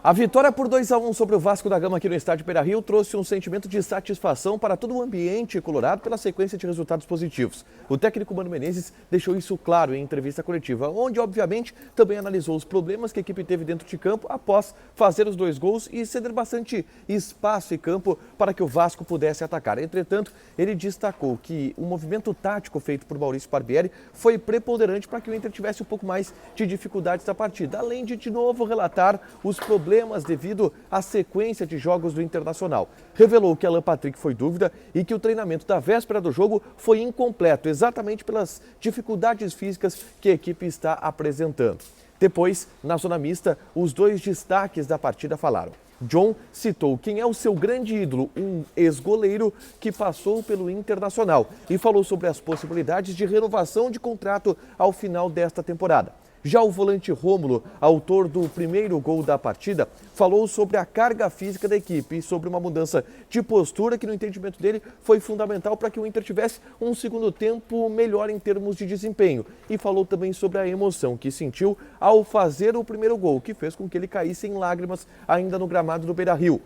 A vitória por 2-1 sobre o Vasco da Gama aqui no estádio Beira-Rio trouxe um sentimento de satisfação para todo o ambiente colorado pela sequência de resultados positivos. O técnico Mano Menezes deixou isso claro em entrevista coletiva, onde obviamente também analisou os problemas que a equipe teve dentro de campo após fazer os 2 gols e ceder bastante espaço e campo para que o Vasco pudesse atacar. Entretanto, ele destacou que o movimento tático feito por Maurício Barbieri foi preponderante para que o Inter tivesse um pouco mais de dificuldades da partida, além de novo relatar os problemas devido à sequência de jogos do Internacional. Revelou que Alan Patrick foi dúvida e que o treinamento da véspera do jogo foi incompleto, exatamente pelas dificuldades físicas que a equipe está apresentando. Depois, na zona mista, os 2 destaques da partida falaram. John citou quem é o seu grande ídolo, um ex-goleiro que passou pelo Internacional, e falou sobre as possibilidades de renovação de contrato ao final desta temporada. Já o volante Rômulo, autor do primeiro gol da partida, falou sobre a carga física da equipe e sobre uma mudança de postura que, no entendimento dele, foi fundamental para que o Inter tivesse um segundo tempo melhor em termos de desempenho. E falou também sobre a emoção que sentiu ao fazer o primeiro gol, que fez com que ele caísse em lágrimas ainda no gramado do Beira-Rio.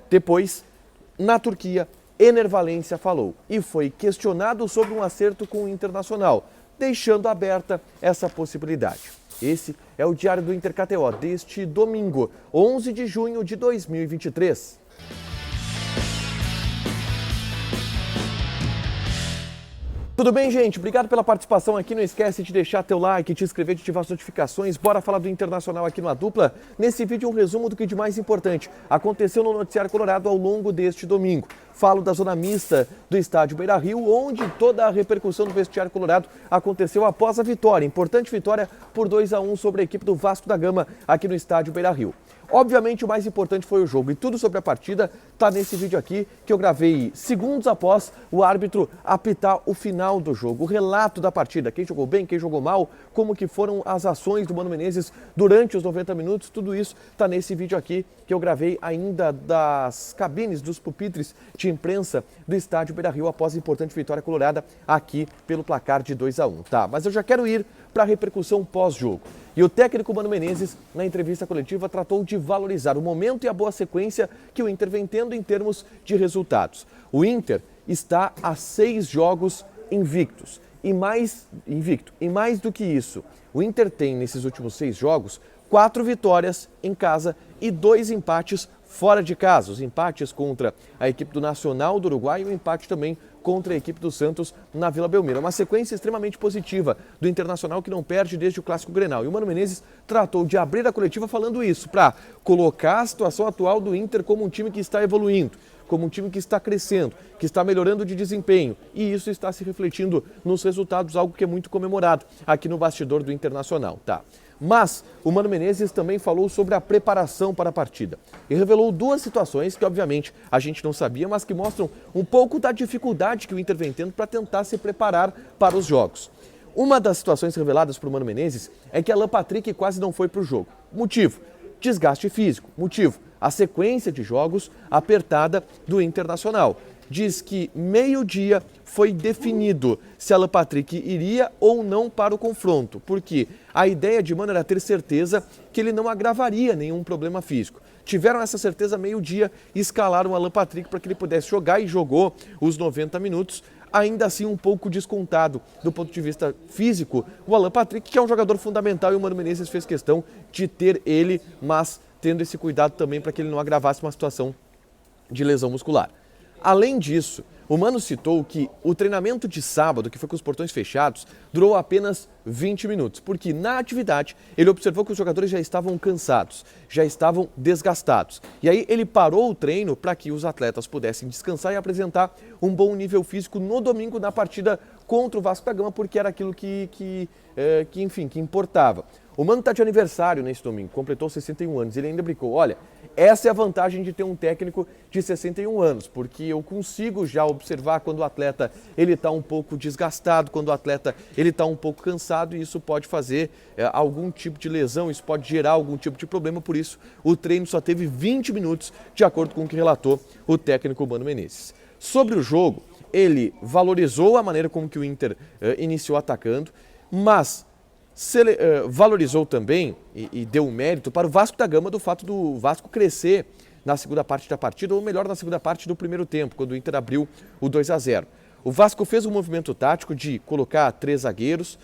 Depois, na Turquia, Ener Valencia falou e foi questionado sobre um acerto com o Internacional, deixando aberta essa possibilidade. Esse é o Diário do Inter KTO deste domingo, 11 de junho de 2023. Tudo bem, gente? Obrigado pela participação aqui. Não esquece de deixar teu like, te inscrever, de ativar as notificações. Bora falar do Internacional aqui no A Dupla. Nesse vídeo, um resumo do que de mais importante aconteceu no Noticiário Colorado ao longo deste domingo. Falo da zona mista do estádio Beira-Rio, onde toda a repercussão do vestiário colorado aconteceu após a vitória. Importante vitória por 2-1 sobre a equipe do Vasco da Gama aqui no estádio Beira-Rio. Obviamente, o mais importante foi o jogo e tudo sobre a partida está nesse vídeo aqui que eu gravei segundos após o árbitro apitar o final do jogo. O relato da partida, quem jogou bem, quem jogou mal, como que foram as ações do Mano Menezes durante os 90 minutos, tudo isso está nesse vídeo aqui que eu gravei ainda das cabines, dos pupitres de imprensa do estádio Beira-Rio após a importante vitória colorada aqui pelo placar de 2-1, tá? Mas eu já quero ir para a repercussão pós-jogo. E o técnico Mano Menezes, na entrevista coletiva, tratou de valorizar o momento e a boa sequência que o Inter vem tendo em termos de resultados. O Inter está a 6 jogos invictos. E mais do que isso, o Inter tem nesses últimos 6 jogos 4 vitórias em casa e 2 empates fora de casa. Os empates contra a equipe do Nacional do Uruguai e o empate também contra a equipe do Santos na Vila Belmiro. Uma sequência extremamente positiva do Internacional que não perde desde o Clássico Grenal. E o Mano Menezes tratou de abrir a coletiva falando isso, para colocar a situação atual do Inter como um time que está evoluindo, como um time que está crescendo, que está melhorando de desempenho. E isso está se refletindo nos resultados, algo que é muito comemorado aqui no bastidor do Internacional, tá? Mas o Mano Menezes também falou sobre a preparação para a partida e revelou 2 situações que obviamente a gente não sabia, mas que mostram um pouco da dificuldade que o Inter vem tendo para tentar se preparar para os jogos. Uma das situações reveladas por Mano Menezes é que Alan Patrick quase não foi para o jogo. Motivo: desgaste físico. Motivo: a sequência de jogos apertada do Internacional. Diz que meio-dia foi definido se Alan Patrick iria ou não para o confronto, porque a ideia de Mano era ter certeza que ele não agravaria nenhum problema físico. Tiveram essa certeza meio-dia e escalaram o Alan Patrick para que ele pudesse jogar e jogou os 90 minutos, ainda assim um pouco descontado do ponto de vista físico. O Alan Patrick, que é um jogador fundamental, e o Mano Menezes fez questão de ter ele, mas tendo esse cuidado também para que ele não agravasse uma situação de lesão muscular. Além disso, o Mano citou que o treinamento de sábado, que foi com os portões fechados, durou apenas 20 minutos, porque na atividade ele observou que os jogadores já estavam cansados, já estavam desgastados. E aí ele parou o treino para que os atletas pudessem descansar e apresentar um bom nível físico no domingo na partida contra o Vasco da Gama, porque era aquilo que importava. O Mano está de aniversário nesse domingo, completou 61 anos. Ele ainda brincou: olha, essa é a vantagem de ter um técnico de 61 anos, porque eu consigo já observar quando o atleta ele está um pouco desgastado, quando o atleta ele está um pouco cansado, e isso pode fazer algum tipo de lesão, isso pode gerar algum tipo de problema. Por isso, o treino só teve 20 minutos, de acordo com o que relatou o técnico Mano Menezes. Sobre o jogo, ele valorizou a maneira como que o Inter iniciou atacando, mas valorizou também e deu um mérito para o Vasco da Gama do fato do Vasco crescer na segunda parte da partida, ou melhor, na segunda parte do primeiro tempo, quando o Inter abriu o 2-0. O Vasco fez um movimento tático de colocar 3 zagueiros,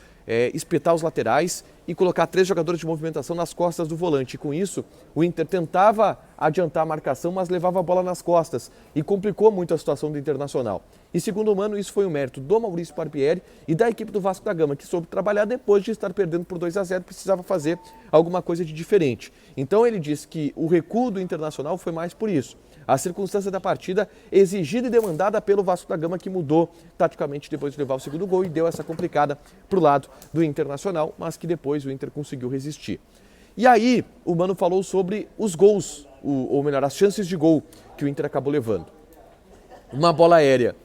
espetar os laterais e colocar 3 jogadores de movimentação nas costas do volante. E com isso, o Inter tentava adiantar a marcação, mas levava a bola nas costas e complicou muito a situação do Internacional. E segundo o Mano, isso foi um mérito do Maurício Barbieri e da equipe do Vasco da Gama, que soube trabalhar depois de estar perdendo por 2-0, precisava fazer alguma coisa de diferente. Então ele disse que o recuo do Internacional foi mais por isso. A circunstância da partida exigida e demandada pelo Vasco da Gama, que mudou taticamente depois de levar o segundo gol e deu essa complicada para o lado do Internacional, mas que depois o Inter conseguiu resistir. E aí o Mano falou sobre os gols, ou melhor, as chances de gol que o Inter acabou levando. Uma bola aérea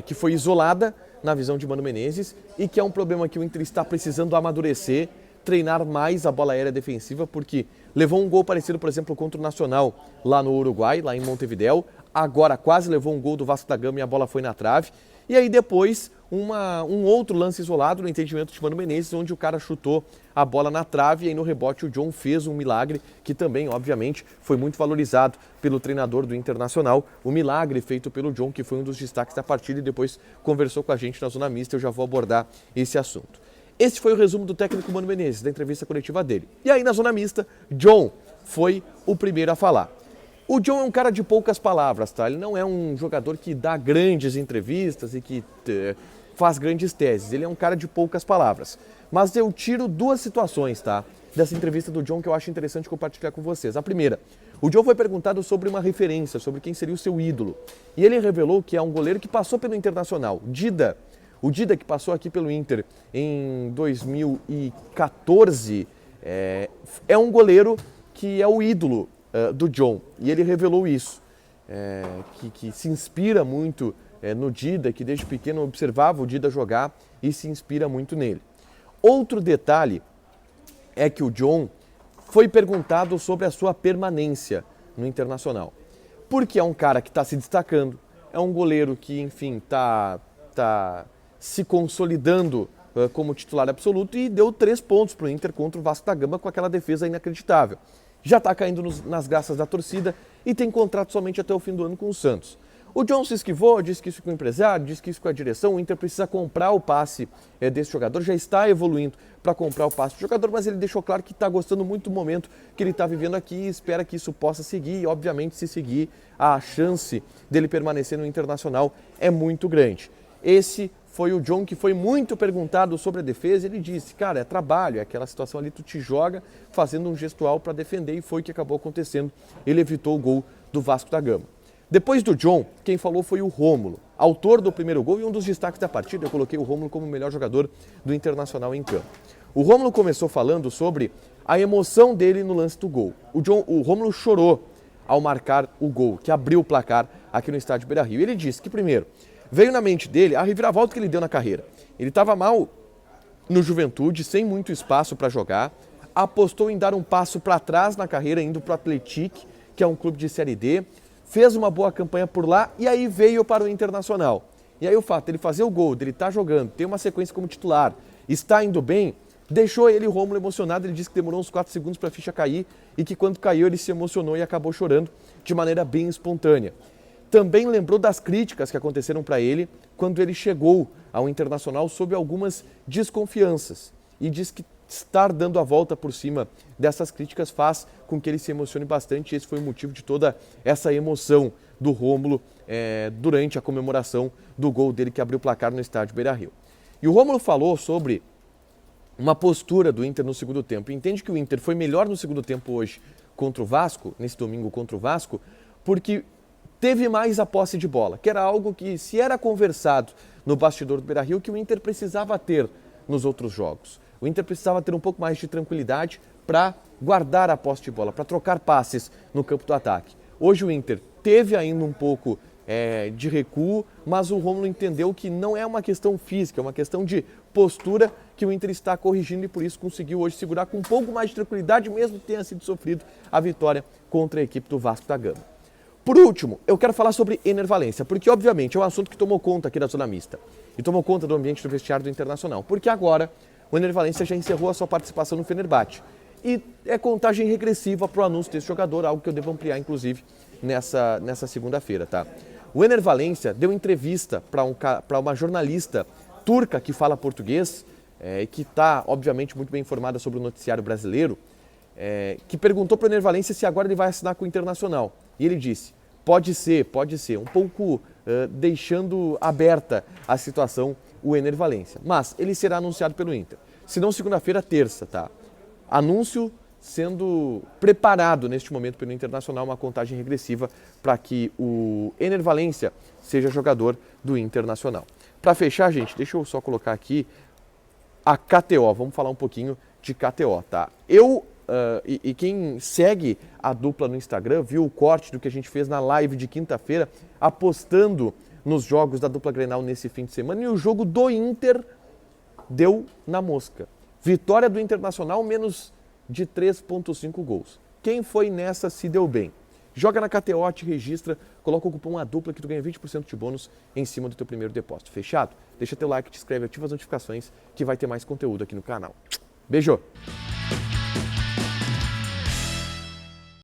que foi isolada na visão de Mano Menezes e que é um problema que o Inter está precisando amadurecer, treinar mais a bola aérea defensiva, porque levou um gol parecido, por exemplo, contra o Nacional lá no Uruguai, lá em Montevidéu. Agora quase levou um gol do Vasco da Gama e a bola foi na trave. E aí depois um outro lance isolado no entendimento de Mano Menezes, onde o cara chutou a bola na trave e aí no rebote o John fez um milagre, que também, obviamente, foi muito valorizado pelo treinador do Internacional. O milagre feito pelo John, que foi um dos destaques da partida e depois conversou com a gente na Zona Mista. Eu já vou abordar esse assunto. Esse foi o resumo do técnico Mano Menezes, da entrevista coletiva dele. E aí na Zona Mista, John foi o primeiro a falar. O John é um cara de poucas palavras, tá? Ele não é um jogador que dá grandes entrevistas e que faz grandes teses. Ele é um cara de poucas palavras. Mas eu tiro 2 situações, tá? Dessa entrevista do John que eu acho interessante compartilhar com vocês. A primeira, o John foi perguntado sobre uma referência, sobre quem seria o seu ídolo. E ele revelou que é um goleiro que passou pelo Internacional, Dida. O Dida, que passou aqui pelo Inter em 2014, é um goleiro que é o ídolo do John. E ele revelou isso, que se inspira muito no Dida, que desde pequeno observava o Dida jogar e se inspira muito nele. Outro detalhe é que o John foi perguntado sobre a sua permanência no Internacional. Porque é um cara que está se destacando, é um goleiro que, enfim, está se consolidando como titular absoluto e deu 3 pontos para o Inter contra o Vasco da Gama com aquela defesa inacreditável. Já está caindo nas graças da torcida e tem contrato somente até o fim do ano com o Santos. O John se esquivou, disse que isso com o empresário, disse que isso com a direção. O Inter precisa comprar o passe desse jogador, já está evoluindo para comprar o passe do jogador, mas ele deixou claro que está gostando muito do momento que ele está vivendo aqui e espera que isso possa seguir. E, obviamente, se seguir, a chance dele permanecer no Internacional é muito grande. Esse foi o John, que foi muito perguntado sobre a defesa. Ele disse, cara, é trabalho, é aquela situação ali, tu te joga fazendo um gestual para defender, e foi o que acabou acontecendo. Ele evitou o gol do Vasco da Gama. Depois do John, quem falou foi o Rômulo, autor do primeiro gol e um dos destaques da partida. Eu coloquei o Rômulo como o melhor jogador do Internacional em campo. O Rômulo começou falando sobre a emoção dele no lance do gol. O Rômulo chorou ao marcar o gol, que abriu o placar aqui no estádio Beira-Rio. Ele disse que, primeiro, veio na mente dele a reviravolta que ele deu na carreira. Ele estava mal no Juventude, sem muito espaço para jogar, apostou em dar um passo para trás na carreira, indo para o Atlético, que é um clube de Série D, fez uma boa campanha por lá e aí veio para o Internacional. E aí o fato dele fazer o gol, dele estar jogando, ter uma sequência como titular, está indo bem, deixou ele, o Rômulo, emocionado. Ele disse que demorou uns 4 segundos para a ficha cair e que quando caiu ele se emocionou e acabou chorando de maneira bem espontânea. Também lembrou das críticas que aconteceram para ele quando ele chegou ao Internacional sob algumas desconfianças e diz que estar dando a volta por cima dessas críticas faz com que ele se emocione bastante. Esse foi o motivo de toda essa emoção do Rômulo durante a comemoração do gol dele que abriu o placar no estádio Beira-Rio. E o Rômulo falou sobre uma postura do Inter no segundo tempo. Entende que o Inter foi melhor no segundo tempo hoje contra o Vasco, nesse domingo contra o Vasco, porque teve mais a posse de bola, que era algo que se era conversado no bastidor do Beira-Rio que o Inter precisava ter nos outros jogos. O Inter precisava ter um pouco mais de tranquilidade para guardar a posse de bola, para trocar passes no campo do ataque. Hoje o Inter teve ainda um pouco de recuo, mas o Rômulo entendeu que não é uma questão física, é uma questão de postura que o Inter está corrigindo e por isso conseguiu hoje segurar com um pouco mais de tranquilidade, mesmo que tenha sido sofrido a vitória contra a equipe do Vasco da Gama. Por último, eu quero falar sobre Ener Valencia, porque obviamente é um assunto que tomou conta aqui da Zona Mista e tomou conta do ambiente do vestiário do Internacional, porque agora o Ener Valencia já encerrou a sua participação no Fenerbahçe. E é contagem regressiva para o anúncio desse jogador, algo que eu devo ampliar, inclusive, nessa segunda-feira, tá? O Ener Valencia deu entrevista para uma jornalista turca que fala português, e que está, obviamente, muito bem informada sobre o noticiário brasileiro, que perguntou para o Ener Valencia se agora ele vai assinar com o Internacional. E ele disse, pode ser, um pouco deixando aberta a situação o Ener Valencia. Mas ele será anunciado pelo Inter. Se não, segunda-feira, terça, tá? Anúncio sendo preparado neste momento pelo Internacional, uma contagem regressiva para que o Ener Valencia seja jogador do Internacional. Para fechar, gente, deixa eu só colocar aqui a KTO. Vamos falar um pouquinho de KTO, tá? E quem segue a dupla no Instagram viu o corte do que a gente fez na live de quinta-feira, apostando nos jogos da dupla Grenal nesse fim de semana. E o jogo do Inter deu na mosca. Vitória do Internacional, menos de 3,5 gols. Quem foi nessa se deu bem. Joga na KTO, te registra, coloca o cupom ADUPLA que tu ganha 20% de bônus em cima do teu primeiro depósito. Fechado? Deixa teu like, te inscreve, ativa as notificações que vai ter mais conteúdo aqui no canal. Beijo!